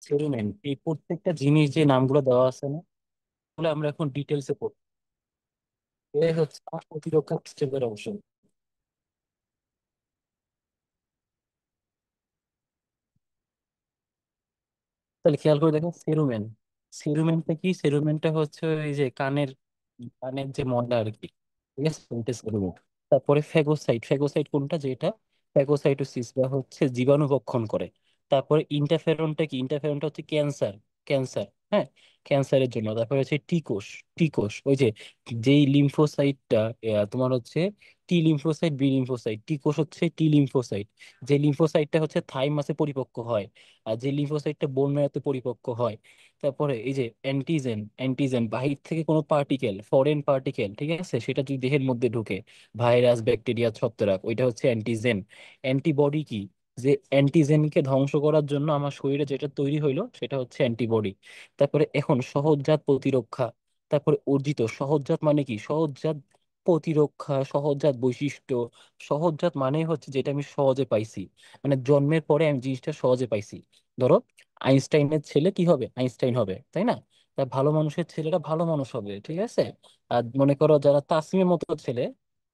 Cerumen, এই প্রত্যেকটা জিনিস যে নামগুলো দেওয়া আছে না, তাহলে আমরা এখন ডিটেলসে পড়বো। এই হচ্ছে আমার প্রতিরক্ষা সিস্টেমের অংশ। তাহলে খেয়াল করে দেখো, সেরুমেন। সেরুমেনটা কি? সেরুমেনটা হচ্ছে ওই যে কানের কানের যে ময়লা আর কি। ঠিক আছে, ওইটা সেরুমেন। তারপরে ফ্যাগোসাইট। ফ্যাগোসাইট কোনটা? যেটা ফ্যাগোসাইটোসিস বা হচ্ছে জীবাণু ভক্ষণ করে। তারপরে ইন্টারফেরনটা কি? ইন্টারফেরনটা হচ্ছে ক্যান্সার। ক্যান্সার, হ্যাঁ, ক্যান্সারের জন্য। তারপরে হচ্ছে টিকোষ। টিকোষ ওই যে যেই লিম্ফোসাইটটা তোমার হচ্ছে টি লিম্ফোসাইট, বি লিম্ফোসাইট। টিকোষ হচ্ছে টি লিম্ফোসাইট। যে লিম্ফোসাইটটা হচ্ছে থাইমাসে পরিপক্ক হয়, আর যে লিম্ফোসাইটটা বোন ম্যারোতে পরিপক্ক হয়। তারপরে এই যে অ্যান্টিজেন। অ্যান্টিজেন বাহির থেকে কোনো পার্টিকেল, ফরেন পার্টিকেল, ঠিক আছে, সেটা যদি দেহের মধ্যে ঢুকে, ভাইরাস, ব্যাকটেরিয়া, ছত্রাক, ওইটা হচ্ছে অ্যান্টিজেন। অ্যান্টিবডি কি? যে অ্যান্টিজেনকে ধ্বংস করার জন্য আমার শরীরে যেটা তৈরি হইলো সেটা হচ্ছে অ্যান্টিবডি। তারপরে এখন সহজাত প্রতিরক্ষা। তারপরে অর্জিত সহজাত মানে কি? সহজাত প্রতিরক্ষা, সহজাত বৈশিষ্ট্য। সহজাত মানে হচ্ছে যেটা আমি সহজে পাইছি, মানে জন্মের পরে আমি জিনিসটা সহজে পাইছি। ধরো আইনস্টাইনের ছেলে কি হবে? আইনস্টাইন হবে, তাই না? তা ভালো মানুষের ছেলেরা ভালো মানুষ হবে, ঠিক আছে। আর মনে করো যারা তাসিমের মতো ছেলে,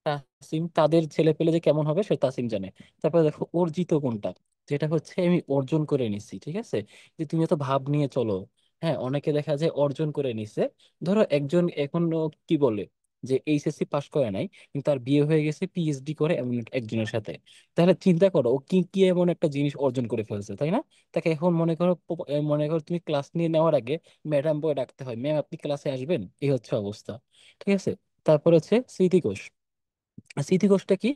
তাসিম তাদের ছেলে পেলে যে কেমন হবে সে তাসিম জানে। তারপরে দেখো অর্জিত কোনটা? যেটা হচ্ছে আমি অর্জন করে নিছি, ঠিক আছে। যে তুমি তো ভাব নিয়ে চলো। হ্যাঁ, অনেকে দেখা যায় অর্জন করে নিছে। ধরো একজন এখন কি বলে যে এইচএসসি পাশ করে নাই, কিন্তু তার বিয়ে হয়ে গেছে, পিএইচডি করে এমন একজনের সাথে। তাহলে চিন্তা করো ও কি কি এমন একটা জিনিস অর্জন করে ফেলছে, তাই না? তাকে এখন মনে করো মনে করো তুমি ক্লাস নিয়ে নেওয়ার আগে ম্যাডাম বলে ডাকতে হয়, ম্যাম আপনি ক্লাসে আসবেন, এই হচ্ছে অবস্থা। ঠিক আছে। তারপর হচ্ছে স্মৃতিকোষ। স্মৃতিকোষটা কি?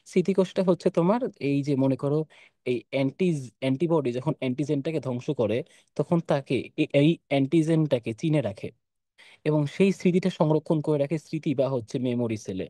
স্মৃতিকোষটা হচ্ছে তোমার এই যে মনে করো এই অ্যান্টিবডি যখন অ্যান্টিজেনটাকে ধ্বংস করে, তখন তাকে এই অ্যান্টিজেনটাকে চিনে রাখে এবং সেই স্মৃতিটা সংরক্ষণ করে রাখে স্মৃতি বা হচ্ছে মেমোরি সেলে।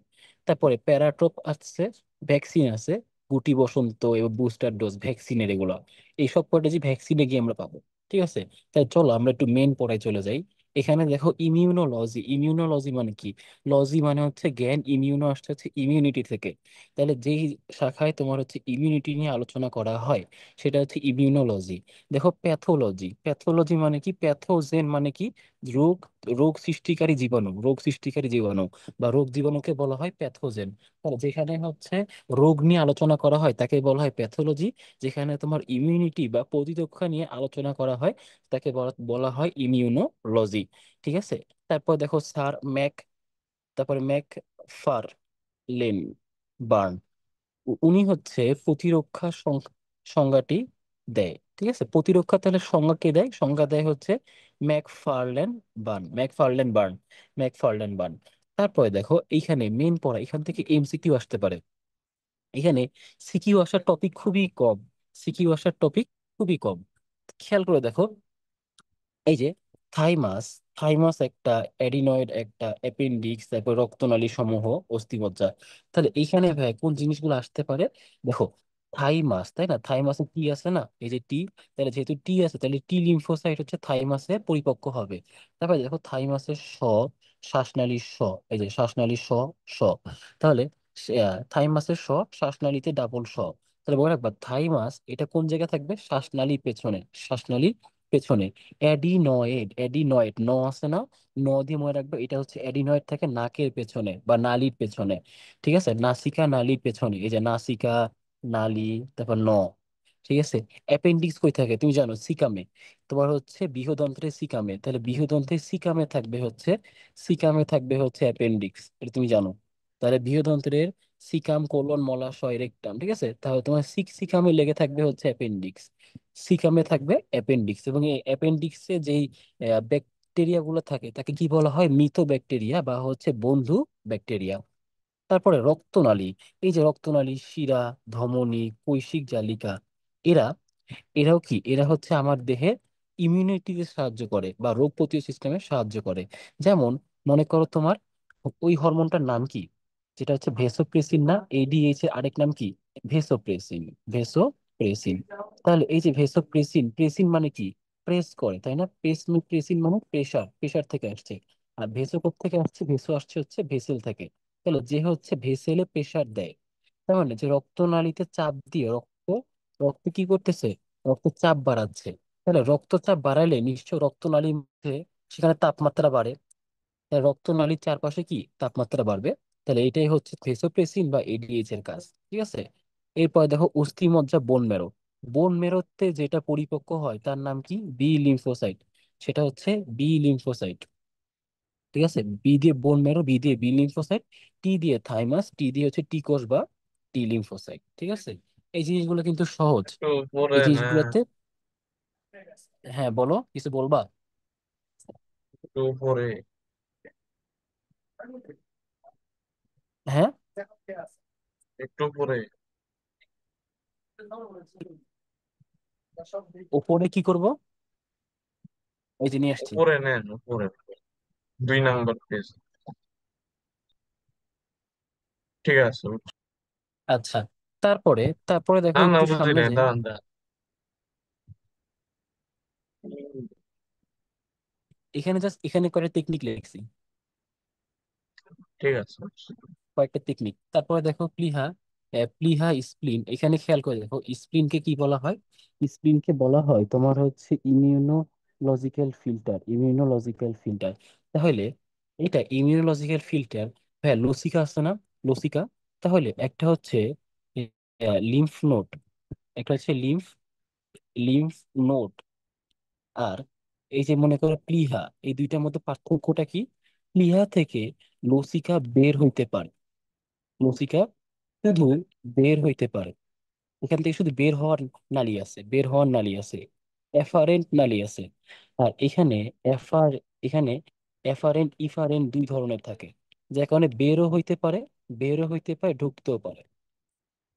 তারপরে প্যারাট্রপ আছে, ভ্যাকসিন আছে, গুটি বসন্ত এবং বুস্টার ডোজ ভ্যাকসিনের এগুলো। এই সব কয়টা যে ভ্যাকসিনে গিয়ে আমরা পাবো। ঠিক আছে। তাই চলো আমরা একটু মেন পড়ায় চলে যাই। এখানে দেখো ইমিউনোলজি। ইমিউনোলজি মানে কি? লজি মানে হচ্ছে জ্ঞান, ইমিউনো আসছে হচ্ছে ইমিউনিটি থেকে। তাহলে যেই শাখায় তোমার হচ্ছে ইমিউনিটি নিয়ে আলোচনা করা হয় সেটা হচ্ছে ইমিউনোলজি। দেখো প্যাথোলজি। প্যাথোলজি মানে কি? প্যাথোজেন মানে কি? রোগ। রোগ সৃষ্টিকারী জীবাণু। রোগ সৃষ্টিকারী জীবাণু বা রোগ জীবাণুকে বলা হয় প্যাথোজেন। তাহলে যেখানে হচ্ছে রোগ নিয়ে আলোচনা করা হয় তাকে বলা হয় প্যাথোলজি। যেখানে তোমার ইমিউনিটি বা প্রতিরক্ষা নিয়ে আলোচনা করা হয় তাকে বলা বলা হয় ইমিউনোলজি। ঠিক আছে। তারপর দেখো স্যার ম্যাক, তারপরে ম্যাক ফার লেন বার্ন, উনি হচ্ছে প্রতিরক্ষা সংজ্ঞাটি দেয়। ঠিক আছে, প্রতিরক্ষা তাহলে সংজ্ঞা কে দেয়? সংজ্ঞা দেয় হচ্ছে McFarlane burn. McFarlane burn. McFarlane burn. তারপরে দেখো এইখানে মেন পড়া, এখান থেকে এমসিকিউ আসতে পারে। এখানে সিকিউ আসার টপিক খুবই কম। সিকিউ আসার টপিক খুবই কম। খেয়াল করে দেখো, এই যে থাইমাস। থাইমাস একটা অ্যাডিনয়েড, একটা অ্যাপেন্ডিক্স, তারপর রক্তনালী সমূহ, অস্থিমজ্জা। তাহলে এইখানে ভাই কোন জিনিসগুলো আসতে পারে? দেখো থাইমাস, তাই না? থাইমাসে টি আছে না, এই যে টি। তাহলে যেহেতু টি আছে তাহলে টি লিম্ফোসাইট হচ্ছে থাইমাসে পরিপক্ক হবে। তারপরে দেখো থাইমাসের শ্বাসনালীর এই যে শ্বাসনালীর স। তাহলে থাইমাসের শ্বাসনালীতে ডাবল তাহলে মনে রাখবা থাইমাস এটা কোন জায়গায় থাকবে? শ্বাসনালীর পেছনে। শ্বাসনালীর পেছনে। অ্যাডিনয়েড। অ্যাডিনয়েড ন আছে না, ন দিয়ে মনে রাখবে এটা হচ্ছে অ্যাডিনয়েড থাকে নাকের পেছনে বা নালীর পেছনে। ঠিক আছে, নাসিকা নালীর পেছনে, এই যে নাসিকা নালী, তারপর ন। ঠিক আছে। অ্যাপেন্ডিক্স কই থাকে তুমি জানো? সিকামে। তোমার হচ্ছে বৃহদন্ত্রের সিকামে। তাহলে বৃহদন্ত্রের সিকামে থাকবে হচ্ছে, সিকামে থাকবে হচ্ছে অ্যাপেন্ডিক্স, এটা তুমি জানো। তাহলে বৃহদন্ত্রের সিকাম কোলন মলাশয় রেকটাম, ঠিক আছে, তাহলে তোমার সিকামে লেগে থাকবে হচ্ছে অ্যাপেন্ডিক্স। সিকামে থাকবে অ্যাপেন্ডিক্স এবং এই অ্যাপেন্ডিক্সে যেই ব্যাকটেরিয়া গুলো থাকে তাকে কি বলা হয়? মিথো ব্যাকটেরিয়া বা হচ্ছে বন্ধু ব্যাকটেরিয়া। তারপরে রক্তনালী। এই যে রক্তনালী, শিরা, ধমনী, কৈশিক জালিকা, এরা এরাও কি? এরা হচ্ছে আমার দেহে ইমিউনিটিতে সাহায্য করে বা রোগ প্রতিরোধ সিস্টেমে সাহায্য করে। যেমন মনে করো তোমার ওই হরমোনটার নাম কি? যেটা হচ্ছে ভেসোপ্রেসিন না? এডিএইচ এর আরেক নাম কি? ভেসোপ্রেসিন। ভেসোপ্রেসিন। তাহলে এই যে ভেসোপ্রেসিন, প্রেসিন মানে কি? প্রেস করে, তাই না? প্রেসিন মানে প্রেসার, প্রেসার থেকে আসছে। আর ভেসো থেকে আসছে? ভেসো আসছে হচ্ছে ভেসেল থেকে। তাহলে যে হচ্ছে ভেসেলে প্রেসার দেয়, তার মানে যে রক্তনালীতে চাপ দিয়ে রক্ত, রক্ত কি করতেছে? রক্ত চাপ বাড়াচ্ছে। তাহলে রক্তচাপ বাড়ালে নিশ্চয় রক্তনালীর মধ্যে সেখানে তাপমাত্রা বাড়ে। তাহলে রক্তনালীর চারপাশে কি তাপমাত্রা বাড়বে। তাহলে এটাই হচ্ছে ভেসোপ্রেসিন বা এডিএইচ এর কাজ। ঠিক আছে। এরপর দেখো অস্থিমজ্জা বোন মেরো। বোন মেরোতে যেটা পরিপক্ক হয় তার নাম কি? B lymphocyte. সেটা হচ্ছে বি লিম্ফোসাইট। ঠিক আছে। বি দিয়ে বোন মেরো, বি দিয়ে বি লিম্ফোসাইট, টি দিয়ে থাইমাস, টি দিয়ে হচ্ছে টি কোষ বা টি লিম্ফোসাইট। ঠিক আছে। এই জিনিসগুলো কিন্তু সহজ। একটু পরে এই না, জিনিসগুলোতে, হ্যাঁ বলো, কিছু বলবা? একটু পরে। হ্যাঁ, একটু পরে। উপরে কি করব? এই যে নিয়ে আসছি। উপরে নেন, উপরে। 2 নাম্বার পেজ। ঠিক আছে। আচ্ছা, তারপরে তারপরে দেখো না না, একটু বুঝি সামনে নাই, যাই। দাঁড়ান দাঁড়ান। এখানে জাস্ট এখানে কয়েকটা টেকনিক লিখছি, ঠিক আছে। কয়েকটা টেকনিক। তারপরে দেখো প্লিহা, প্লিহা স্প্লিন। এখানে খেয়াল করে দেখো স্প্লিনকে কি বলা হয়। স্প্লিনকে বলা হয় তোমার হচ্ছে ইমিউনোলজিক্যাল ফিল্টার, ইমিউনোলজিক্যাল ফিল্টার। তাহলে এটা ইমিউনোলজিক্যাল ফিল্টার। হ্যাঁ, লসিকা আছে না, লসিকা। তাহলে একটা হচ্ছে লিম্ফ নোড, একটা হচ্ছে লিম্ফ লিম্ফ নোড। আর এই যে মনে করো প্লিহা, এই দুইটার মধ্যে পার্থক্যটা কি? প্লিহা থেকে লসিকা বের হইতে পারে, লসিকা শুধু বের হইতে পারে। এখান থেকে শুধু বের হওয়ার নালী আছে, বের হওয়ার নালী আছে, এফারেন্ট নালী আছে। আর এফার এখানে এফারেন্ট ইফারেন্ট দুই ধরনের থাকে, যার কারণে বেরও হইতে পারে, বেরও হইতে পারে, ঢুকতেও পারে,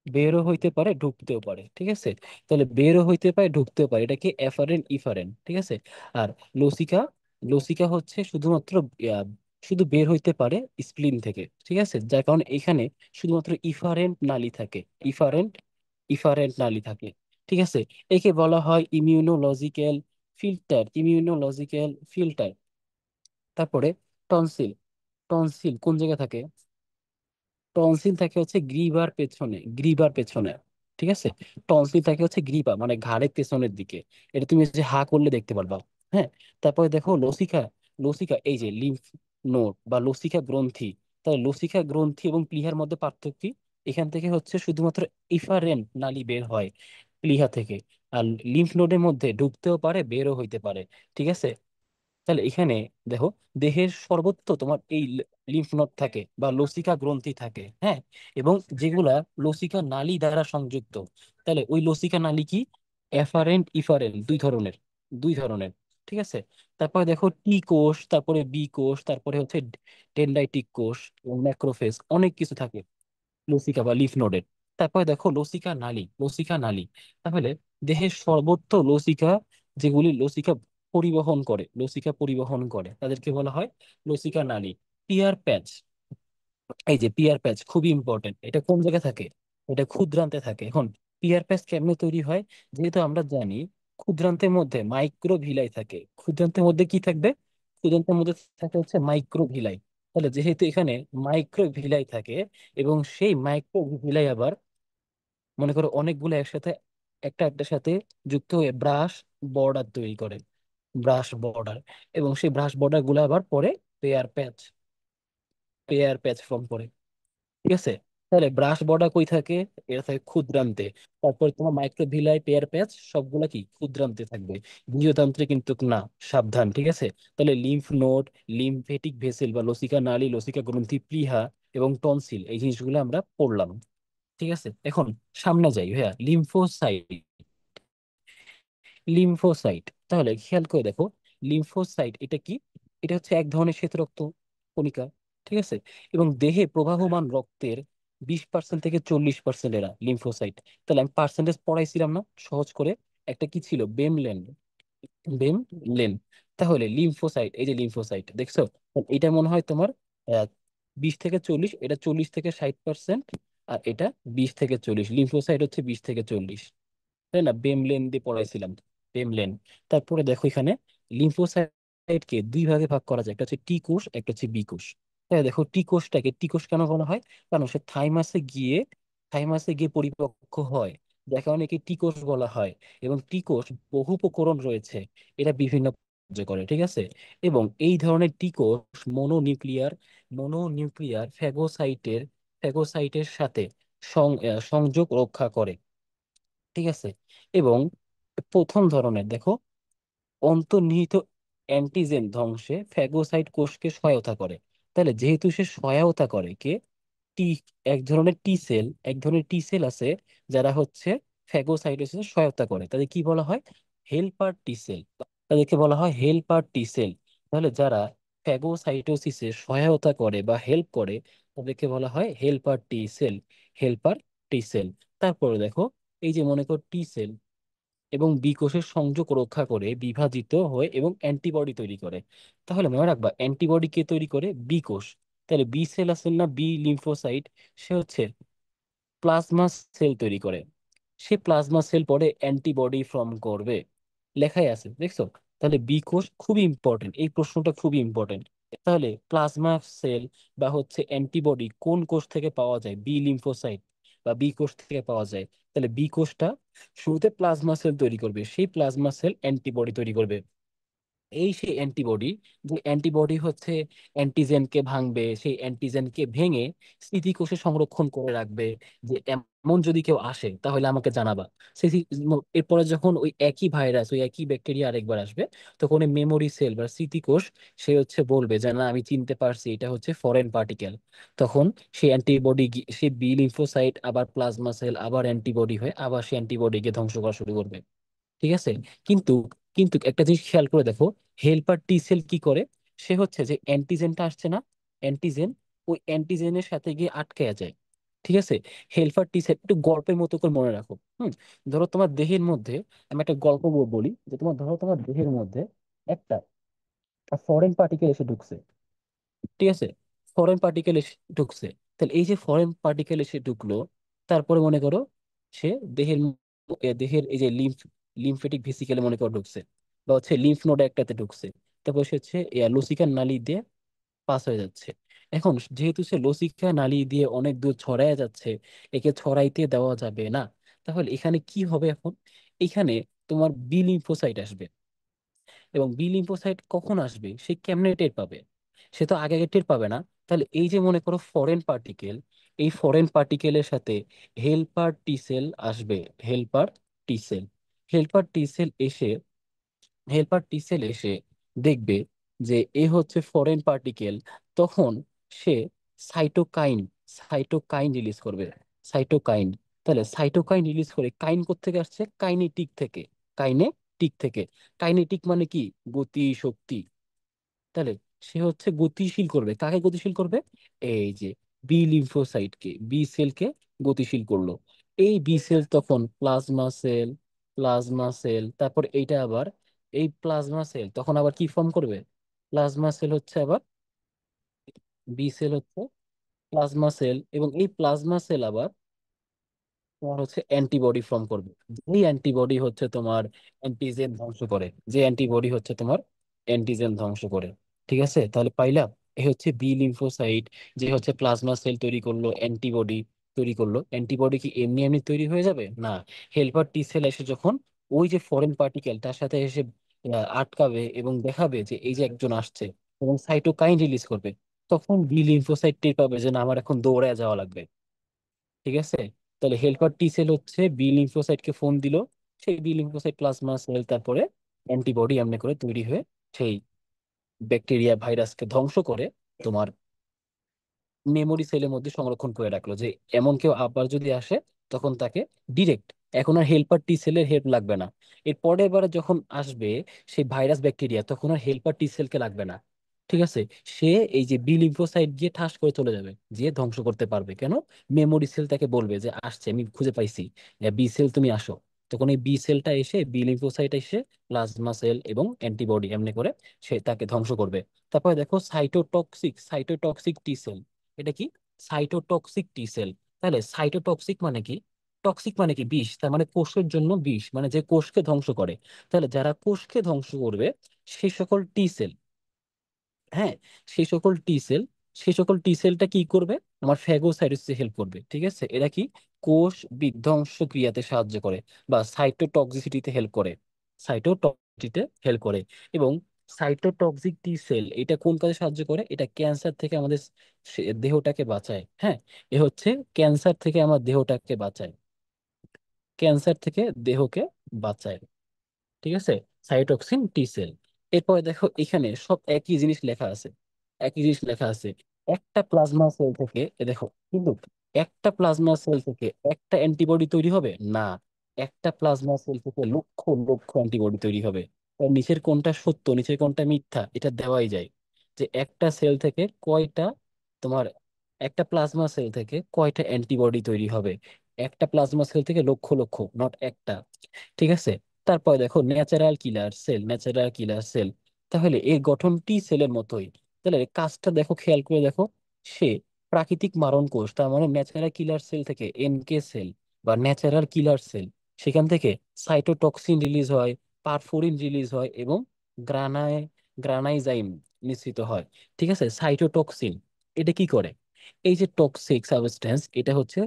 বেরও হইতে পারে, ঢুকতেও পারে। ঠিক আছে। তাহলে বেরও হইতে পারে, ঢুকতেও পারে, এটা কি এফারেন্ট ইফারেন্ট। ঠিক আছে। আর লসিকা, লসিকা হচ্ছে শুধুমাত্র আহ, শুধু বের হইতে পারে স্প্লিন থেকে। ঠিক আছে। যার কারণে এখানে শুধুমাত্র ইফারেন্ট নালী থাকে, ইফারেন্ট ইফারেন্ট নালী থাকে। ঠিক আছে। একে বলা হয় ইমিউনোলজিক্যাল ফিল্টার, ইমিউনোলজিক্যাল ফিল্টার। তারপরে টনসিল, টনসিল কোন জায়গায় থাকে? টনসিল থাকে হচ্ছে গ্রীবার পেছনে, গ্রীবার পেছনে। ঠিক আছে। টনসিল থাকে হচ্ছে গ্রীবা মানে ঘাড়ের পেছনের দিকে। এটা তুমি যে হা করলে দেখতে পারবা। হ্যাঁ। তারপরে দেখো লসিকা, লসিকা এই যে লিম্ফ নোড বা লসিকা গ্রন্থি। তাহলে লসিকা গ্রন্থি এবং প্লিহার মধ্যে পার্থক্য কি? এখান থেকে হচ্ছে শুধুমাত্র ইফারেন্ট নালী বের হয় প্লিহা থেকে। আর লিম্ফ নোডের মধ্যে ঢুকতেও পারে, বেরও হইতে পারে। ঠিক আছে। তাহলে এখানে দেখো দেহের সর্বত্র তোমার এই লিম্ফ নোড থাকে বা লসিকা গ্রন্থি থাকে। হ্যাঁ। এবং যেগুলা লসিকা নালী দ্বারা সংযুক্ত। তাহলে ওই লসিকা নালী কি? এফারেন্ট ইফারেন্ট দুই ধরনের, দুই ধরনের। ঠিক আছে। তারপরে দেখো টি কোষ, তারপরে বি কোষ, তারপরে হচ্ছে ডেনড্রাইটিক কোষ এবং ম্যাক্রোফেজ, অনেক কিছু থাকে লসিকা বা লিফ নোডের। তারপরে দেখো লসিকা নালী, লসিকা নালী। তাহলে দেহের সর্বত্র লসিকা, যেগুলি লসিকা পরিবহন করে, লসিকা পরিবহন করে তাদেরকে বলা হয় লসিকা নালী। পিয়ার প্যাচ, এই যে পিয়ার প্যাচ খুবই ইম্পর্টেন্ট। এটা কোন জায়গায় থাকে? এটা ক্ষুদ্রান্তে থাকে। এখন পিয়ার প্যাচ কেমনে তৈরি হয়? যেহেতু আমরা জানি ক্ষুদ্রান্তের মধ্যে মাইক্রো ভিলাই থাকে। ক্ষুদ্রান্তের মধ্যে কি থাকবে? ক্ষুদ্রান্তের মধ্যে থাকে হচ্ছে মাইক্রো ভিলাই। তাহলে যেহেতু এখানে মাইক্রো ভিলাই থাকে এবং সেই মাইক্রো ভিলাই আবার মনে করো অনেকগুলো একসাথে, একটা একটার সাথে যুক্ত হয়ে ব্রাশ বর্ডার তৈরি করে, ব্রাশ বর্ডার। এবং সেই ব্রাশ বর্ডার গুলো আবার পরে পেয়ার প্যাচ, পেয়ার প্যাচ ফর্ম করে। ঠিক আছে। তাহলে ব্রাশ বর্ডার কই থাকে? এটা থাকে ক্ষুদ্রান্তে। তারপর তোমার মাইক্রোভিলাই, পেয়ার প্যাচ সবগুলা কি ক্ষুদ্রান্তে থাকবে, বৃহদান্ত্রে কিন্তু না। সাবধান। ঠিক আছে। তাহলে লিম্ফ নোড, লিম্ফেটিক ভেসেল বা লসিকা নালী, লসিকা গ্রন্থি, প্লিহা এবং টনসিল, এই জিনিসগুলো আমরা পড়লাম। ঠিক আছে। এখন সামনে যাই ভাইয়া, লিম্ফোসাইট, লিম্ফোসাইট। তাহলে খেয়াল করে দেখো লিম্ফোসাইট এটা কি? এটা হচ্ছে এক ধরনের শ্বেত রক্ত কণিকা। ঠিক আছে। এবং দেহে প্রবাহমান রক্তের 20% থেকে 40% এরা লিম্ফোসাইট। তাহলে আমি পার্সেন্টেজ পড়াইছিলাম না সহজ করে? একটা কি ছিল? বেমলেন, বেমলেন। তাহলে লিম্ফোসাইট, এই যে লিম্ফোসাইট দেখছো, এটা মনে হয় তোমার 20 থেকে 40, এটা 40 থেকে 60%। আর এটা 20 থেকে 40, লিম্ফোসাইট হচ্ছে 20 থেকে 40। তাই না? বেমলেন দিয়ে পড়াইছিলাম, বেমলেন। তারপরে দেখো এখানে লিম্ফোসাইটকে দুই ভাগে ভাগ করা যায়, একটা হচ্ছে টি কোষ, একটা হচ্ছে বি কোষ। হ্যাঁ, দেখো টি কোষটাকে টি কোষ কেন বলা হয়? কারণ সে থাইমাসে গিয়ে, থাইমাসে গিয়ে পরিপক্ক হয়। যাকে অনেকে টি কোষ বলা হয়। এবং টি কোষ বহু প্রকরণ রয়েছে, এটা বিভিন্ন কার্য করে, ঠিক আছে। এবং এই ধরনের টি কোষ মনোনিউক্লিয়ার ফ্যাগোসাইটের সাথে সংযোগ রক্ষা করে, ঠিক আছে। এবং প্রথম ধরনের দেখো, অন্তর্নিহিত অ্যান্টিজেন ধ্বংসে ফ্যাগোসাইট কোষকে সহায়তা করে। তাহলে যেহেতু সে সহায়তা করে কে, টি এক ধরনের টি সেল আছে যারা হচ্ছে ফ্যাগোসাইটোসিসে সহায়তা করে, তাদের কি বলা হয়? Helper T sell. তাদেরকে বলা হয় হেল্পার টি সেল। তাহলে যারা ফ্যাগোসাইটোসিসে সহায়তা করে বা হেল্প করে, তাদেরকে বলা হয় হেল্পার টি সেল। তারপরে দেখো, এই যে মনে করো টি সেল এবং বি কোষের সংযোগ রক্ষা করে, বিভাজিত হয়ে এবং অ্যান্টিবডি তৈরি করে। তাহলে মনে রাখবা, অ্যান্টিবডি কে তৈরি করে? বি কোষ। তাহলে বি সেল আছে না, বি লিম্ফোসাইট, সে হচ্ছে প্লাজমা সেল তৈরি করে। সে প্লাজমা সেল পরে অ্যান্টিবডি ফর্ম করবে, লেখাই আছে, দেখছো? তাহলে বি কোষ খুবই ইম্পর্টেন্ট, এই প্রশ্নটা খুবই ইম্পর্টেন্ট। তাহলে প্লাজমা সেল বা হচ্ছে অ্যান্টিবডি কোন কোষ থেকে পাওয়া যায়? বি লিম্ফোসাইট বা বি কোষ থেকে পাওয়া যায়। তাহলে বি কোষটা শুরুতে প্লাজমা সেল তৈরি করবে, সেই প্লাজমা সেল অ্যান্টিবডি তৈরি করবে। এই সেই অ্যান্টিবডি, যে অ্যান্টিবডি হচ্ছে অ্যান্টিজেনকে ভাঙবে, সেই অ্যান্টিজেনকে ভেঙে স্মৃতিকোষে সংরক্ষণ করে রাখবে, যে এমন যদি কেউ আসে তাহলে আমাকে জানাবা। এরপরে যখন ওই একই ভাইরাস, ওই একই ব্যাকটেরিয়া আরেকবার আসবে, তখন ওই মেমোরি সেল বা স্মৃতিকোষ সে হচ্ছে বলবে যে না, আমি চিনতে পারছি, এটা হচ্ছে ফরেন পার্টিকেল। তখন সেই অ্যান্টিবডি, সেই বি লিম্ফোসাইট আবার প্লাজমা সেল আবার অ্যান্টিবডি হয়ে আবার সেই অ্যান্টিবডিকে ধ্বংস করা শুরু করবে, ঠিক আছে। কিন্তু কিন্তু একটা জিনিস খেয়াল করে দেখো, হেল্পার টি সেল কি করে? সে হচ্ছে যে অ্যান্টিজেনটা আসছে না, অ্যান্টিজেন, ওই অ্যান্টিজেনের সাথে গিয়ে আটকে যায়, ঠিক আছে। হেল্পার টি সেল একটু গল্পের মতো করে মনে রাখো। ধরো তোমার দেহের মধ্যে, আমি একটা গল্প বলি, যে ধরো তোমার দেহের মধ্যে একটা ফরেন পার্টিকেল এসে ঢুকছে, ঠিক আছে। ফরেন পার্টিকেল এসে ঢুকছে। তাহলে এই যে ফরেন পার্টিকেল এসে ঢুকলো, তারপরে মনে করো সে দেহের এই যে লিম্ফেটিক ভেসিকেলে মনে করো ঢুকছে, বা হচ্ছে লিম্ফ নোড একটাতে ঢুকছে। তারপর সে হচ্ছে লসিকার নালী দিয়ে পাস হয়ে যাচ্ছে। এখন যেহেতু সে লসিকা নালী দিয়ে অনেক দূর ছড়ায় যাচ্ছে, একে ছড়াইতে দেওয়া যাবে না। তাহলে এখানে কি হবে এখন? এখানে তোমার বি লিম্ফোসাইট আসবে। এবং বি লিম্ফোসাইট কখন আসবে, সে কেমনে টের পাবে? সে তো আগে আগে টের পাবে না। তাহলে এই যে মনে করো ফরেন পার্টিকেল, এই ফরেন পার্টিকেলের সাথে হেল্পার টি সেল আসবে। Helper T cell helper T sell এসে হেল্পার টি সেল এসে দেখবে যে এ হচ্ছে ফরেন পার্টিকেল। তখন সে সাইটোকাইন সাইটোকাইন রিলিজ করবে। সাইটোকাইন। তাহলে সাইটোকাইন রিলিজ করে, কাইন কোত্থেকে আসছে? কাইনেটিক থেকে। কাইনেটিক মানে কি? গতি, শক্তি। তাহলে সে হচ্ছে গতিশীল করবে, কাকে গতিশীল করবে? এই যে বি সেলকে গতিশীল করলো। এই বি সেল তখন প্লাজমা সেল, তারপর এইটা আবার, এই প্লাজমা সেল তখন আবার কি ফর্ম করবে? প্লাজমা সেল হচ্ছে আবার, বি সেল হচ্ছে প্লাজমা সেল, এবং এই প্লাজমা সেল আবার তোমার হচ্ছে অ্যান্টিবডি ফর্ম করবে। যেই অ্যান্টিবডি হচ্ছে তোমার অ্যান্টিজেন ধ্বংস করে, যে অ্যান্টিবডি হচ্ছে তোমার অ্যান্টিজেন ধ্বংস করে, ঠিক আছে। তাহলে পাইলা, এ হচ্ছে বি লিম্ফোসাইট, যে হচ্ছে প্লাজমা সেল তৈরি করলো, অ্যান্টিবডি তৈরি করলো। অ্যান্টিবডি কি এমনি এমনি তৈরি হয়ে যাবে? না। হেল্পার টি সেল এসে যখন ওই যে ফরেন পার্টিকেল তার সাথে এসে আটকাবে এবং দেখাবে যে এই যে একজন আসছে, এবং সাইটোকাইন রিলিজ করবে, তখন বি লিম্ফোসাইট টের পাবে যে না, আমার এখন দৌড়ে যাওয়া লাগবে, ঠিক আছে। তাহলে হেল্পার টি সেল হচ্ছে বি লিম্ফোসাইট কে ফোন দিল, সেই বি লিম্ফোসাইট প্লাজমা সেল তারপরে অ্যান্টিবডি এমনি করে তৈরি হয়ে সেই ব্যাকটেরিয়া ভাইরাসকে ধ্বংস করে তোমার মেমোরি সেলের মধ্যে সংরক্ষণ করে রাখলো, যে এমন কেউ আবার যদি আসে তখন তাকে ডিরেক্ট, এখন আর হেল্পার টি সেলের হেল্প লাগবে না। এর পরের বার যখন আসবে সেই ভাইরাস ব্যাকটেরিয়া, তখন আর হেল্পার টি সেলকে লাগবে না, ঠিক আছে। সে এই যে বি লিম্ফোসাইট গিয়ে ঠাস করে চলে যাবে, যে ধ্বংস করতে পারবে। কেন? মেমোরি সেল তাকে বলবে যে আসছে, আমি খুঁজে পাইছি, বি সেল তুমি আসো। তখন এই বি সেলটা এসে, বি লিম্ফোসাইট এসে প্লাজমা সেল এবং অ্যান্টিবডি এমনি করে সে তাকে ধ্বংস করবে। তারপরে দেখো সাইটোটক্সিক টি সেল। এটা কি? সাইটোটক্সিক টি সেল। তাহলে সাইটোটক্সিক মানে কি? টক্সিক মানে কি? বিষ। তার মানে কোষের জন্য বিষ, মানে যে কোষকে ধ্বংস করে। তাহলে যারা কোষকে ধ্বংস করবে, সেই সকল টি সেল, হ্যাঁ, সেই সকল টি সেল সেই সকল টি সেলটা কি করবে? আমার ফ্যাগোসাইটোসিসে হেল্প করবে। ঠিক আছে, এরা কি কোষ বিধ্বংস ক্রিয়াতে সাহায্য করে বা সাইটোটক্সিসিটিতে হেল্প করে, সাইটোটক্সিটিতে হেল্প করে। এবং সাইটোটক্সিক টি সেল এটা কোন কাজে সাহায্য করে? এটা ক্যান্সার থেকে আমাদের দেহটাকে বাঁচায়। হ্যাঁ, এ হচ্ছে ক্যান্সার থেকে আমার দেহটাকে বাঁচায়, ক্যান্সার থেকে দেহকে বাঁচায়। ঠিক আছে, সাইটোক্সিন টি সেল। এরপরে দেখো এখানে সব একই জিনিস লেখা আছে, একই জিনিস লেখা আছে। একটা প্লাজমা সেল থেকে দেখো, কিন্তু একটা প্লাজমা সেল থেকে একটা অ্যান্টিবডি তৈরি হবে না, একটা প্লাজমা সেল থেকে লক্ষ লক্ষ অ্যান্টিবডি তৈরি হবে। তার নিচের কোনটা সত্য নিচের কোনটা মিথ্যা এটা দেওয়াই যায়, যে একটা সেল থেকে কয়টা তোমার, একটা প্লাজমা সেল থেকে কয়টা অ্যান্টিবডি তৈরি হবে। একটা প্লাজমা সেল থেকে লক্ষ লক্ষ, নট একটা। ঠিক আছে, তারপর দেখো natural killer sell, natural killer sell, তাহলে এর গঠন টি সেলের মতোই। তাহলে কাজটা দেখো, খেয়াল করে দেখো, সে প্রাকৃতিক মারণ কোষ, তার মানে ন্যাচারাল কিলার সেল থেকে এনকে সেল বা ন্যাচারাল কিলার সেল, সেখান থেকে সাইটোটক্সিন রিলিজ হয়, পারফোরিন রিলিজ হয় এবং গ্রানায় গ্রানাইজাইম নিঃসৃত হয়। ঠিক আছে, সাইটোটক্সিন এটা কি করে? এই যে টক্সিক সাবস্টেন্স, এটা হচ্ছে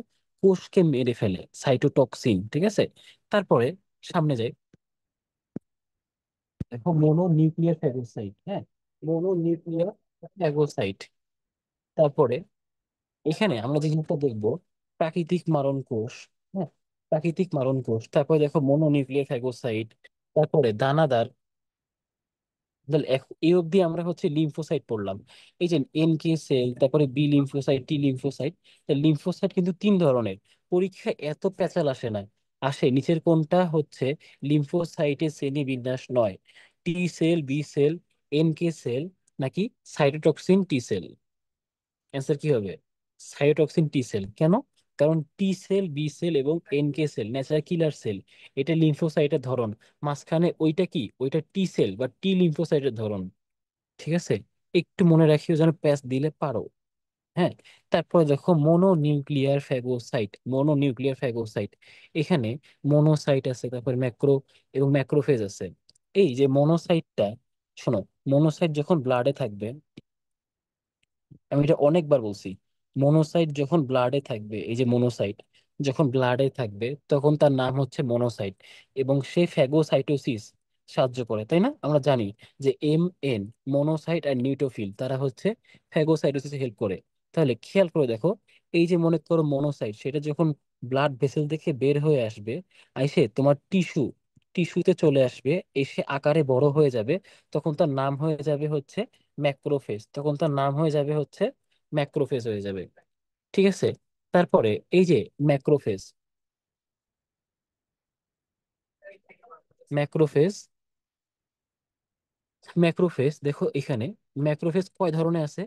কোষকে মেরে ফেলে, সাইটোটক্সিন। ঠিক আছে, তারপরে সামনে যাই, দেখো মোনো নিউক্লিয়ার ফ্যাগোসাইট। হ্যাঁ, মোনো নিউক্লিয়ার ফ্যাগোসাইট। তারপরে এখানে আমরা যে জিনিসটা দেখবো, প্রাকৃতিক মারণ কোষ। হ্যাঁ, প্রাকৃতিক মারণ কোষ, তারপরে দেখো মোনো নিউক্লিয়ার ফ্যাগোসাইট, তারপরে দানাদার। তাহলে এই অবধি আমরা হচ্ছে লিম্ফোসাইট পড়লাম। এই যে এনকে সেল, তারপরে B lymphocyte, T lymphocyte. Lymphocyte কিন্তু তিন ধরনের, পরীক্ষায় এত প্যাচাল আসে না, আসে নিচের কোনটা হচ্ছে লিম্ফোসাইটের শ্রেণী বিন্যাস নয়, T cell, B cell, NK cell, নাকি সাইটোটক্সিন টি সেল। অ্যান্সার কি হবে? Cytotoxin T cell. কেন? কারণ টি সেল, বি সেল এবং NK cell natural killer cell, এটা লিম্ফোসাইটের ধরন। মাঝখানে ওইটা কি, ওইটা টি সেল বা টি লিম্ফোসাইটের ধরন। ঠিক আছে, একটু মনে রাখিও যেন প্যাচ দিলে পারো। হ্যাঁ, তারপরে দেখো mono nuclear phagocyte, mono nuclear phagocyte. এখানে মোনোসাইট আছে, তারপরে ম্যাক্রো এবং ম্যাক্রোফেজ আছে। এই যে মোনোসাইটটা, শোনো, মোনোসাইট যখন ব্লাডে থাকবে, আমি এটা অনেকবার বলছি, মনোসাইট যখন ব্লাডে থাকবে, এই যে মনোসাইট যখন ব্লাডে থাকবে তখন তার নাম হচ্ছে মনোসাইট, এবং সে ফ্যাগোসাইটোসিস সাহায্য করে, তাই না? আমরা জানি যে এম মনোসাইট আর নিউট্রোফিল তারা হচ্ছে ফ্যাগোসাইটোসিসে হেল্প করে। তাহলে খেয়াল করে দেখো, এই যে মনে করো মনোসাইট, সেটা যখন ব্লাড ভেসেল থেকে বের হয়ে আসবে, আইসে তোমার টিস্যুতে চলে আসবে, এসে আকারে বড় হয়ে যাবে, তখন তার নাম হয়ে যাবে হচ্ছে ম্যাক্রোফেজ, তখন তার নাম হয়ে যাবে হচ্ছে ম্যাক্রোফেজ হয়ে যাবে। ঠিক আছে, তারপরে এই যে ম্যাক্রোফেজ, ম্যাক্রোফেজ, ম্যাক্রোফেজ দেখো এখানে ম্যাক্রোফেজ কয় ধরনের আছে?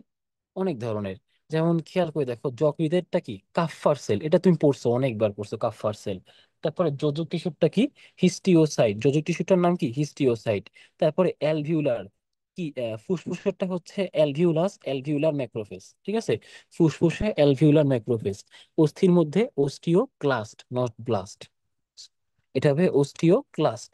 অনেক ধরনের। যেমন খেয়াল করে দেখো, যকৃতেরটা কি, কাফফার সেল, এটা তুমি পড়ছো, অনেকবার পড়ছো কাফফার সেল। তারপরে যোজক টিস্যুরটা কি, হিস্টিওসাইট, যোজক টিস্যুটার নাম কি, হিস্টিওসাইট। তারপরে অ্যালভিউলার কি, ফুসফুসেরটা হচ্ছে অ্যালভিউলার ম্যাক্রোফেজ। ঠিক আছে, ফুসফুসে অ্যালভিউলার ম্যাক্রোফেজ। অস্থির মধ্যে অস্টিওক্লাস্ট, নট ব্লাস্ট, এটা হবে অস্টিওক্লাস্ট।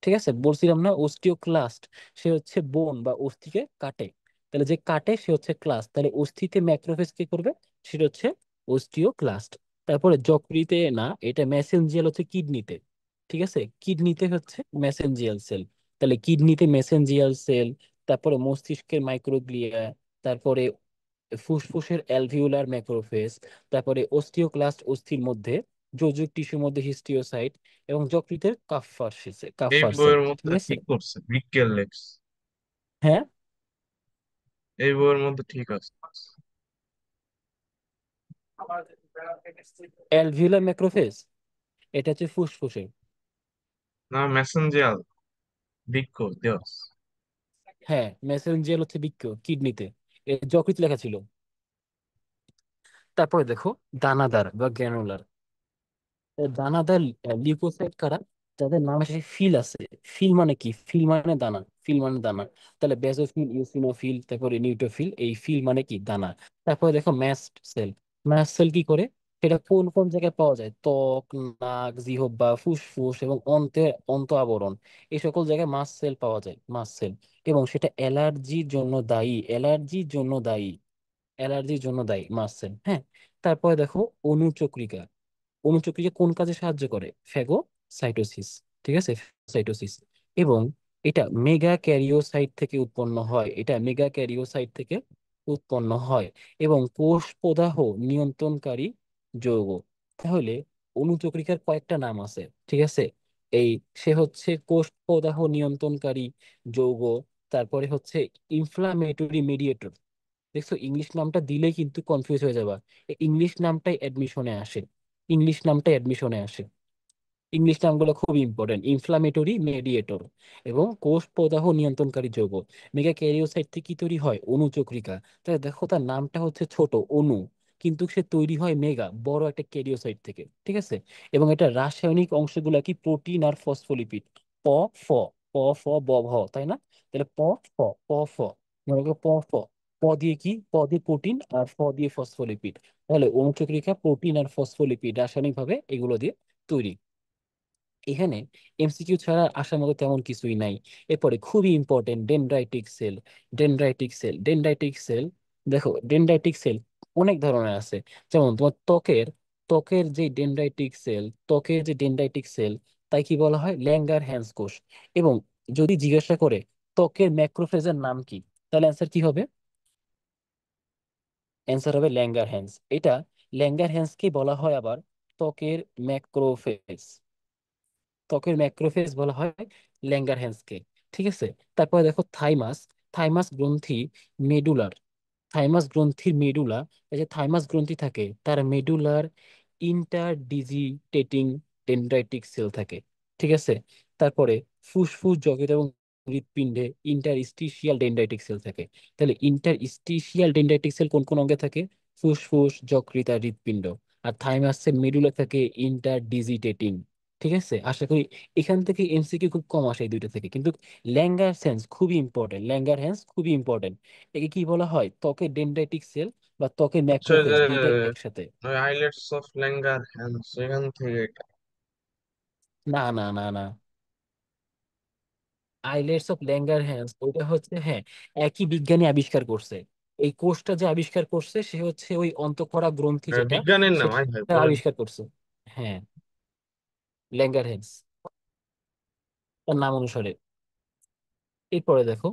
ঠিক আছে, বলছিলাম না অস্টিওক্লাস্ট, সে হচ্ছে বোন বা অস্থিকে কাটে, তাহলে যে কাটে সে হচ্ছে ক্লাস্ট, তাহলে অস্থিতে ম্যাক্রোফেজ কি করবে, সেটা হচ্ছে অস্টিওক্লাস্ট। তারপরে যকৃতে না, এটা মেসেঞ্জিয়াল হচ্ছে কিডনিতে। ঠিক আছে, কিডনিতে হচ্ছে মেসেঞ্জিয়াল সেল, তাহলে কিডনিতে মেসেঞ্জিয়াল সেল। তারপরে মস্তিষ্কের মাইক্রোগ্লিয়া, তারপরে ফুসফুসের অ্যালভিউলার ম্যাক্রোফেজ, তারপরে অস্টিওক্লাস্ট অস্থির মধ্যে, যোজক টিস্যুর মধ্যে হিস্টিওসাইট, এবং যকৃতের এই কাফার সেল। বইয়ের ঠিক মধ্যে আছে, ঠিক করছে বিকেল লেক্স। হ্যাঁ, এই বইয়ের মধ্যে ঠিক আছে। অ্যালভিউলার ম্যাক্রোফেজ এটা হচ্ছে ফুসফুসে। না, মেসেঞ্জিয়াল বৃক্ক দেওস। হ্যাঁ, মেসেঞ্জিয়াল হচ্ছে বৃক্ক কিডনিতে, যকৃৎ লেখা ছিল। তারপরে দেখো দানাদার বা গ্র্যানুলার, দানাদার লিউকোসাইট কারা? যাদের নামে শেষে ফিল আছে। ফিল মানে কি, ফিল মানে দানা, ফিল মানে দানা। তাহলে বেসোফিল, ইউসিনোফিল, তারপরে নিউট্রোফিল, এই ফিল মানে কি, দানা। তারপরে দেখো ম্যাস্ট সেল, ম্যাস্ট সেল কি করে, সেটা কোন কোন জায়গায় পাওয়া যায়? ত্বক, নাক, জিহ্বা, ফুসফুস এবং অন্ত আবরণ, এই সকল জায়গায় মাস্ট সেল পাওয়া যায়, মাস্ট সেল। এবং সেটা অ্যালার্জির জন্য দায়ী, অ্যালার্জির জন্য দায়ী, অ্যালার্জির জন্য দায়ী মাস্ট সেল। হ্যাঁ, তারপরে দেখো অনুচক্রিকা। অনুচক্রিয়া কোন কাজে সাহায্য করে? ফ্যাগোসাইটোসিস। ঠিক আছে, সাইটোসিস। এবং এটা মেগা ক্যারিওসাইট থেকে উৎপন্ন হয়, এটা মেগা ক্যারিওসাইট থেকে উৎপন্ন হয় এবং কোষ প্রদাহ নিয়ন্ত্রণকারী যৌগ। তাহলে অনুচক্রিকার কয়েকটা নাম আছে, ঠিক আছে। এই সে হচ্ছে কোষ প্রদাহ নিয়ন্ত্রণকারী যৌগ, তারপরে হচ্ছে ইনফ্লামেটরি মিডিয়েটর। দেখছো, ইংলিশ নামটা দিলেই কিন্তু কনফিউজ হয়ে যাবা। ইংলিশ নামটাই অ্যাডমিশনে আসে, ইংলিশ নামটাই অ্যাডমিশনে আসে। ইংলিশ নামগুলো খুব ইম্পর্টেন্ট। ইনফ্লামেটরি মেডিয়েটর এবং কোষ প্রদাহ নিয়ন্ত্রণকারী যৌগ। মেগা ক্যারিওসাইট থেকে কি তৈরি হয়? অণুচক্রিকা। তাহলে দেখো তার নামটা হচ্ছে ছোট অণু, কিন্তু সে তৈরি হয় মেগা বড় একটা ক্যারিওসাইট থেকে, ঠিক আছে। এবং এটা রাসায়নিক অংশগুলা কি? প্রোটিন আর ফসফোলিপিড। প ফ প ফ ব ভ, তাই না? তাহলে ফ প ফ, মনে করো প প দিয়ে কি? প দিয়ে প্রোটিন আর ফ দিয়ে ফসফোলিপিড। তাহলে অণুচক্রিকা প্রোটিন আর ফসফোলিপিড রাসায়নিক ভাবে এগুলো দিয়ে তৈরি। এখানে এমসিকিউ ছাড়া আসার মতো তেমন কিছুই নাই। এরপরে খুবই important, dendritic cell. Dendritic cell, দেখো ডেনড্রাইটিক সেল অনেক ধরনের আছে। যেমন তোমার ত্বকের, ত্বকের যে ডেনড্রাইটিক সেল, তাই কি বলা হয়? ল্যাঙ্গার হ্যান্স কোষ। এবং যদি জিজ্ঞাসা করে ত্বকের ম্যাক্রোফেজের নাম কি, তাহলে অ্যান্সার কি হবে? অ্যান্সার হবে ল্যাঙ্গার হ্যান্স। এটা ল্যাঙ্গার হ্যান্সকে বলা হয় আবার ত্বকের ম্যাক্রোফেজ। ত্বকের ম্যাক্রোফেজ বলা হয় ল্যাঙ্গারহ্যান্সকে, ঠিক আছে। তারপরে দেখো থাইমাস। থাইমাস গ্রন্থি মেডুলার, থাইমাস গ্রন্থির মেডুলা, এই যে থাইমাস গ্রন্থি থাকে তার মেডুলার ইন্টারডিজিটেটিং ডেনড্রাইটিক সেল থাকে, ঠিক আছে। তারপরে ফুসফুস যকৃৎ এবং হৃৎপিণ্ডে ইন্টারস্টিশিয়াল ডেনড্রাইটিক সেল থাকে। তাহলে ইন্টারস্টিশিয়াল ডেনড্রাইটিক সেল কোন কোন অঙ্গে থাকে? ফুসফুস, যকৃৎ আর হৃৎপিণ্ড। আর থাইমাসের মেডুলা থাকে ইন্টারডিজিটেটিং। ঠিক আছে, আশা করি এখান থেকে এমসিকিউ খুব কম আসে এই দুইটা থেকে, কিন্তু ল্যাঙ্গার সেন্স খুবই ইম্পর্টেন্ট, ল্যাঙ্গার হ্যান্স খুবই ইম্পর্টেন্ট। একে কি বলা হয়? ত্বকের ডেনড্রাইটিক সেল বা ত্বকের আচ্ছা, ওই ম্যাক্রোফেজ, যে দুইটাই একসাথে। হাইলাইটস অফ ল্যাঙ্গার হ্যান্স এখান থেকে এটা। না না না না, আইলেটস অফ ল্যাঙ্গার হ্যান্স ওইটা হচ্ছে, হ্যাঁ, একই বিজ্ঞানী আবিষ্কার করছে। এই কোষটা যে আবিষ্কার করছে সে হচ্ছে ওই অন্তঃক্ষরা গ্রন্থি যেটা, বিজ্ঞানের নাম, আই ভাই সেটা বলেন। আবিষ্কার করছে। হ্যাঁ, ল্যাঙ্গার হ্যান্স তার নাম অনুসারে। এরপরে দেখো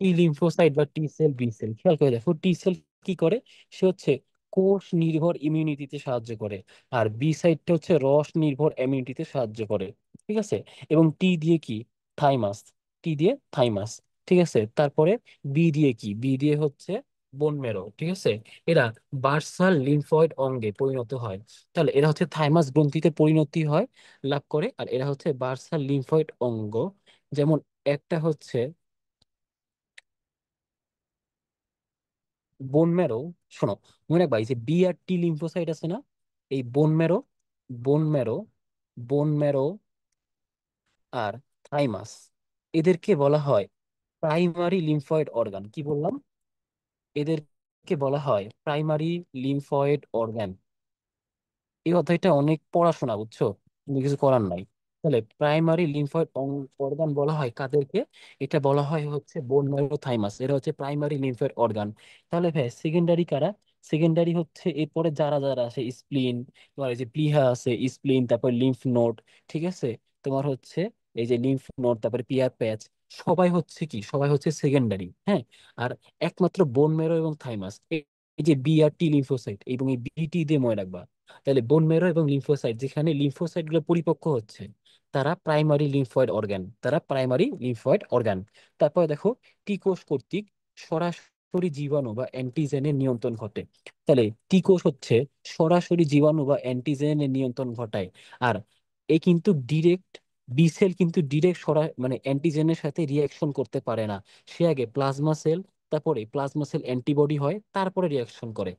টি লিম্ফোসাইট বা টি সেল, বি সেল। খেয়াল করে দেখো টি সেল কি করে? সে হচ্ছে কোষ নির্ভর ইমিউনিটিতে সাহায্য করে, আর বি সাইটটা হচ্ছে রস নির্ভর ইমিউনিটিতে সাহায্য করে, ঠিক আছে। এবং টি দিয়ে কি? থাইমাস। টি দিয়ে থাইমাস, ঠিক আছে। তারপরে বি দিয়ে কি? বি দিয়ে হচ্ছে বোন ম্যারো, ঠিক আছে। এরা বার্সাল লিম্ফয়েড অঙ্গে পরিণত হয়। তাহলে এরা হচ্ছে থাইমাস গ্রন্থিতে পরিণতি হয়, লাভ করে, আর এরা হচ্ছে বার্সাল লিম্ফয়েড অঙ্গ। যেমন একটা হচ্ছে বোন ম্যারো। শোনো, মনে রাখবা এই যে বি আর টি লিম্ফোসাইট আছে না, এই বোন ম্যারো বোন ম্যারো আর থাইমাস, এদেরকে বলা হয় প্রাইমারি লিম্ফয়েড অর্গান। কি বললাম? এদেরকে বলা হয় প্রাইমারি লিম্ফয়েড অর্গান। এই অধ্যায়টা অনেক পড়াশোনা, বুঝছো, কিন্তু কিছু করার নাই। তাহলে প্রাইমারি লিম্ফয়েড অর্গান বলা হয় কাদেরকে? এটা বলা হয় হচ্ছে বোন ম্যারো, থাইমাস, এরা হচ্ছে প্রাইমারি লিম্ফয়েড অর্গান। তাহলে ভাই সেকেন্ডারি কারা? সেকেন্ডারি হচ্ছে এরপরে যারা যারা আছে স্প্লিন, তোমার এই যে প্লিহা আছে, স্প্লিন, তারপর লিম্ফ নোড, ঠিক আছে। তোমার হচ্ছে এই যে লিম্ফ নোড, তারপরে পিয়ার প্যাচ, সবাই হচ্ছে কি? সবাই হচ্ছে সেকেন্ডারি, হ্যাঁ। আর একমাত্র বোন ম্যারো এবং থাইমাস, এই যে বি আর টি লিম্ফোসাইট এবং এই বিটি দিয়ে মনে রাখবা। তাহলে বোন ম্যারো এবং লিম্ফোসাইট, যেখানে লিম্ফোসাইট গুলো পরিপক্ক হচ্ছে, তারা প্রাইমারি লিম্ফয়েড অর্গান, তারা প্রাইমারি লিম্ফয়েড অর্গান। তারপরে দেখো টি কোষ কর্তৃক সরাসরি জীবাণু বা অ্যান্টিজেনের নিয়ন্ত্রণ ঘটে। তাহলে টি কোষ হচ্ছে সরাসরি জীবাণু বা অ্যান্টিজেনের নিয়ন্ত্রণ ঘটায়। আর এই কিন্তু ডিরেক্ট, বি সেল কিন্তু ডিরেক্ট মানে অ্যান্টিজেনের সাথে রিয়াকশন করতে পারে না। সে আগে প্লাজমা সেল, তারপরে প্লাজমা সেল অ্যান্টিবডি হয়, তারপরে রিয়াকশন করে,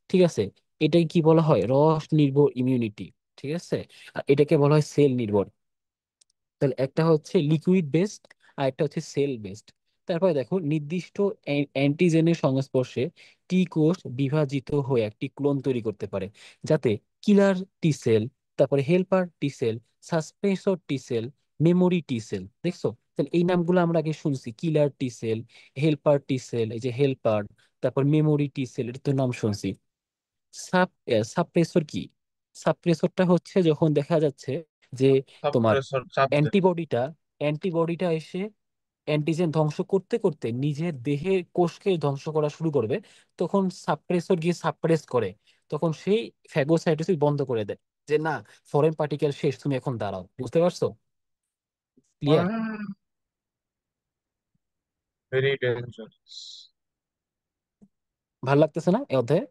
ঠিক আছে। এটাই কি বলা হয়? রস নির্ভর ইমিউনিটি, ঠিক আছে। আর এটাকে বলা হয় সেল নির্ভর। তাহলে একটা হচ্ছে লিকুইড বেসড আর একটা হচ্ছে সেল বেসড। তারপরে দেখো নির্দিষ্ট অ্যান্টিজেনের সংস্পর্শে টি কোষ বিভাজিত হয়ে একটি ক্লোন তৈরি করতে পারে, যাতে কিলার টি সেল, তারপরে helper T cell, suppressor T cell, memory T cell. দেখছো, তাহলে এই নামগুলো আমরা আগে শুনছি, killer T cell, helper T cell, এই যে হেল্পার, তারপর মেমোরি টি সেল, এটা তো নাম শুনছি। সাব সাপ্রেসর কি? সাপ্রেসরটা হচ্ছে যখন দেখা যাচ্ছে যে তোমার সাপ্রেসর চাপ দেয়। অ্যান্টিবডিটা অ্যান্টিবডিটা এসে অ্যান্টিজেন ধ্বংস করতে করতে নিজের দেহের কোষকে ধ্বংস করা শুরু করবে, তখন সাপ্রেসর গিয়ে সাপ্রেস করে, তখন সেই ফ্যাগোসাইটোসিস বন্ধ করে দেয়, যে না, ফরেন পার্টিকেল শেষ, তুমি এখন দাঁড়াও। বুঝতে পারছো? ক্লিয়ার? Very dangerous. ভাল লাগতেছে না এই অধ্যায়ে?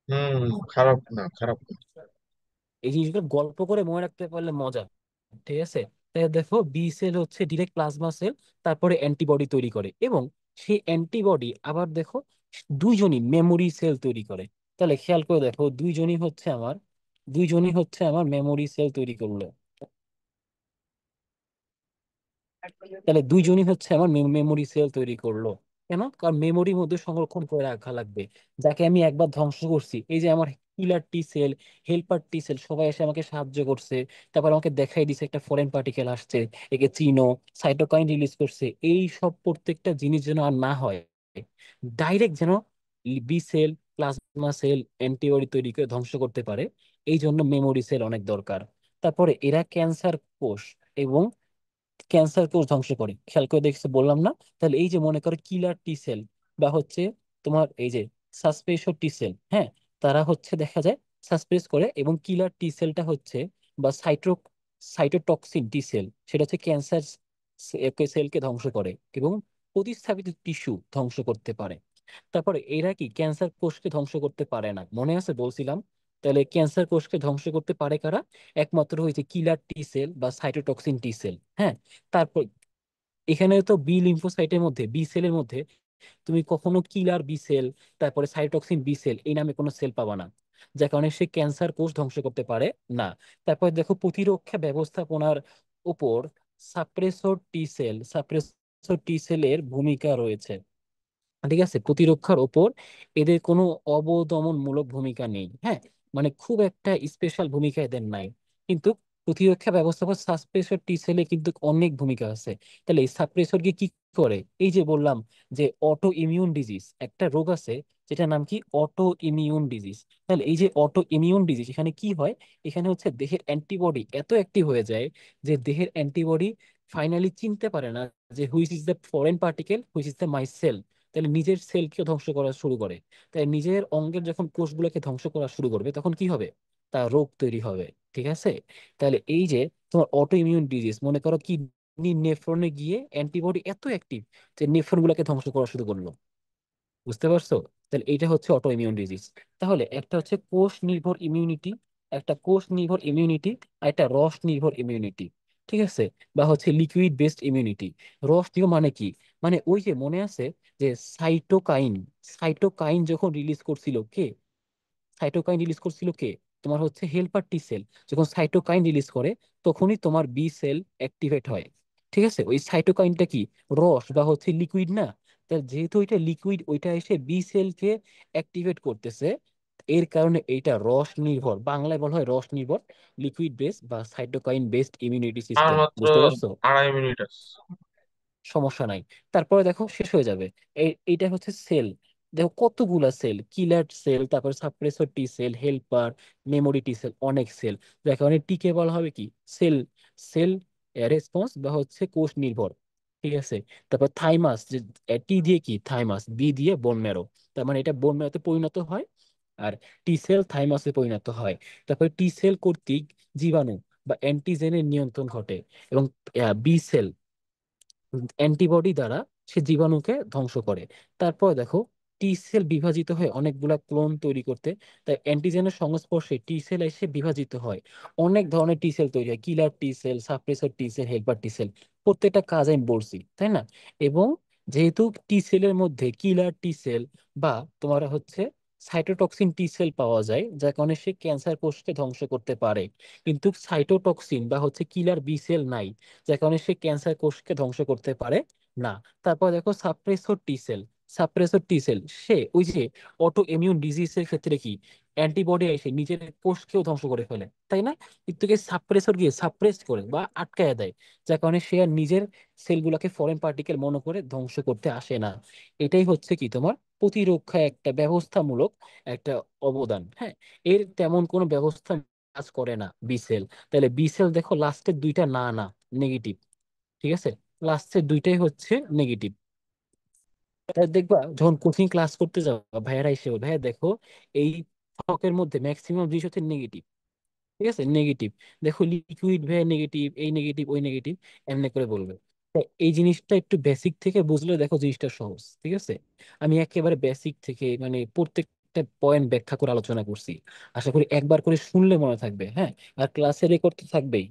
হুম, খারাপ না, খারাপ না। এই জিনিসগুলো গল্প করে মনে রাখতে পারলে মজা। ঠিক আছে? তাই দেখো, বি সেল হচ্ছে ডিরেক্ট প্লাজমা সেল, তারপরে অ্যান্টিবডি তৈরি করে, এবং সেই অ্যান্টিবডি আবার দেখো দুইজনই মেমোরি সেল তৈরি করে। তাহলে খেয়াল করে দেখো, দুইজনই হচ্ছে আমার মেমোরি সেল তৈরি করলো। তাহলে দুইজনই হচ্ছে আমার মেমোরি সেল তৈরি করলো। কেন? কারণ মেমোরির মধ্যে সংরক্ষণ করে রাখা লাগবে, যাকে আমি একবার ধ্বংস করছি। এই যে আমার killer T cell, helper T cell, সবাই এসে আমাকে সাহায্য করছে, তারপর আমাকে দেখাই দিছে একটা ফরেন পার্টিকেল আসছে, একে চিনো, সাইটোকাইন রিলিজ করছে। এই সব প্রত্যেকটা জিনিস যেন আর না হয়, ডাইরেক্ট যেন B cell, plasma cell antibody তৈরি করে ধ্বংস করতে পারে, এই জন্য মেমোরি সেল অনেক দরকার। তারপরে এরা ক্যান্সার কোষ এবং ক্যান্সার কোষ ধ্বংস করে, খেয়াল করে দেখছে বললাম না? তাহলে এই যে মনে করো কিলার টি সেল বা হচ্ছে তোমার এই যে সাসপেসর টি সেল, হ্যাঁ, তারা হচ্ছে দেখা যায় সাসপেস করে, এবং কিলার টি সেলটা হচ্ছে বা সাইটোটক্সিন টি সেল, সেটা হচ্ছে ক্যান্সার সেলকে ধ্বংস করে এবং প্রতিস্থাপিত টিস্যু ধ্বংস করতে পারে। তারপরে এরা কি ক্যান্সার কোষকে ধ্বংস করতে পারে না, মনে আছে বলছিলাম? তাহলে ক্যান্সার কোষকে ধ্বংস করতে পারে কারা? একমাত্র হয়েছে কিলার টি সেল বা সাইটোটক্সিন টি সেল। হ্যাঁ। তারপর এখানে তো বি লিম্ফোসাইটের মধ্যে, বি সেলের মধ্যে তুমি কখনো কিলার বি সেল, তারপরে সাইটোক্সিন বি সেল এই নামে কোনো সেল পাবা না, যার কারণে সে ক্যান্সার কোষ ধ্বংস করতে পারে না। তারপর দেখো প্রতিরক্ষা ব্যবস্থাপনার উপর সাপ্রেসর টি সেলের ভূমিকা রয়েছে। ঠিক আছে? প্রতিরক্ষার ওপর এদের কোনো অবদমনমূলক ভূমিকা নেই। হ্যাঁ, মানে খুব একটা স্পেশাল ভূমিকা এদের নাই, কিন্তু প্রতিরক্ষা ব্যবস্থাপনা সাপ্রেসর টি সেলে কিন্তু অনেক ভূমিকা আছে। তাহলে এই সাপ্রেসর কি কি করে? এই যে বললাম যে অটো ইমিউন ডিজিজ একটা রোগ আছে, যেটা নাম কি অটো ইমিউন ডিজিজ। তাহলে এই যে অটো ইমিউন ডিজিজ, এখানে কি হয়? এখানে হচ্ছে দেহের অ্যান্টিবডি এত অ্যাক্টিভ হয়ে যায় যে দেহের অ্যান্টিবডি ফাইনালি চিনতে পারে না যে which is the foreign particle, which is the my cell. তাহলে নিজের সেলকে ধ্বংস করা শুরু করে। তাই নিজের অঙ্গের যখন কোষগুলোকে ধ্বংস করা শুরু করবে, তখন কি হবে? তা রোগ তৈরি হবে। ঠিক আছে? তাহলে এই যে তোমার অটো ইমিউন ডিজিজ, মনে করো কিডনি নেফ্রনে গিয়ে অ্যান্টিবডি এত অ্যাক্টিভ যে নেফ্রন গুলাকে ধ্বংস করা শুরু করলো। বুঝতে পারছো? তাহলে এটা হচ্ছে অটো ইমিউন ডিজিজ। তাহলে একটা হচ্ছে কোষ নির্ভর ইমিউনিটি, আর একটা রস নির্ভর ইমিউনিটি। ঠিক আছে? বা হচ্ছে লিকুইড বেসড ইমিউনিটি। রস নির্ভর মানে কি? মানে ওই যে মনে আছে যে সাইটোকাইন সাইটোকাইন যখন রিলিজ করছিল কে? সাইটোকাইন রিলিজ করছিল কে? তোমার হচ্ছে হেল্পার টি সেল। যখন সাইটোকাইন রিলিজ করে, তখনই তোমার বি সেল অ্যাক্টিভেট হয়। ঠিক আছে? ওই সাইটোকাইনটা কি? রস বা হচ্ছে লিকুইড না? তা যেহেতু এটা লিকুইড, ওইটা এসে বি সেলকে অ্যাক্টিভেট করতেছে, এর কারণে এইটা রস নির্ভর, বাংলায় বলা হয় রস নির্ভর লিকুইড বেস বা সাইটোকাইন বেসড ইমিউনিটি আর সিস্টেম। মাত্র বুঝতে পারছো? 2.5 মিনিট আছে। সমস্যা নাই। তারপরে দেখো শেষ হয়ে যাবে। এইটা হচ্ছে সেল। দেখো কতগুলা সেল, কিলার সেল, তারপর suppressor T cell, helper, memory T cell, অনেক সেল। যার কারণে টিকে বলা হবে কি? সেল সেল রেসপন্স বা হচ্ছে কোষ নির্ভর। ঠিক আছে? তারপর থাইমাস, যে টি দিয়ে কি? থাইমাস, বি দিয়ে বোন ম্যারো, তার মানে এটা বোন ম্যারোতে পরিণত হয়, আর টি সেল থাইমাসে পরিণত হয়। তারপরে টি সেল কর্তৃক জীবাণু বা অ্যান্টিজেনের নিয়ন্ত্রণ ঘটে, এবং বি সেল অ্যান্টিবডি দ্বারা সে জীবাণুকে ধ্বংস করে। তারপর দেখো টি সেল বিভাজিত হয়ে অনেকগুলা ক্লোন তৈরি করতে, তাই অ্যান্টিজেনের সংস্পর্শে টি সেল এসে বিভাজিত হয়। অনেক ধরনের টি সেল তৈরি হয়, killer T cell, suppressor T cell, helper T cell, প্রত্যেকটা কাজ আমি বলছি, তাই না? এবং যেহেতু টি সেলের মধ্যে কিলার টি সেল বা তোমার হচ্ছে সাইটোটক্সিন টি সেল পাওয়া যায়, যার কারণে সে ক্যান্সার কোষকে ধ্বংস করতে পারে, কিন্তু সাইটোটক্সিন বা হচ্ছে কিলার বি সেল নাই, যার কারণে সে ক্যান্সার কোষকে ধ্বংস করতে পারে না। তারপর দেখো সাপ্রেসর টি সেল, সে ওই যে অটো ইমিউন ডিজিজের ক্ষেত্রে কি অ্যান্টিবডি এসে নিজের কোষকেও ধ্বংস করে ফেলে, তাই না? কিন্তু সাপ্রেসর গিয়ে সাপ্রেস করে বা আটকায় দেয়, যার কারণে সে আর নিজের সেলগুলোকে ফরেন পার্টিকেল মনে করে ধ্বংস করতে আসে না। এটাই হচ্ছে কি তোমার প্রতিরক্ষা একটা ব্যবস্থামূলক একটা অবদান। হ্যাঁ, এর তেমন কোনো ব্যবস্থা কাজ করে না বি সেল। তাহলে বি সেল দেখো লাস্টের দুইটা না না নেগেটিভ, ঠিক আছে? লাস্টের দুইটাই হচ্ছে নেগেটিভ। তাই দেখবা যখন কোচিং ক্লাস করতে যাও, ভাইয়ারা এসে বলে, ভাইয়া দেখো এই ত্বকের মধ্যে ম্যাক্সিমাম জিনিস হচ্ছে নেগেটিভ, ঠিক আছে? নেগেটিভ, দেখো লিকুইড ভাইয়া নেগেটিভ, এই নেগেটিভ ওই নেগেটিভ, এমনি করে বলবে। তা এই জিনিসটা একটু বেসিক থেকে বুঝলে দেখো জিনিসটা সহজ, ঠিক আছে? আমি একেবারে বেসিক থেকে মানে প্রত্যেকটা পয়েন্ট ব্যাখ্যা করে আলোচনা করছি। আশা করি একবার করে শুনলে মনে থাকবে। হ্যাঁ, আর ক্লাসে রেকর্ড তো থাকবেই।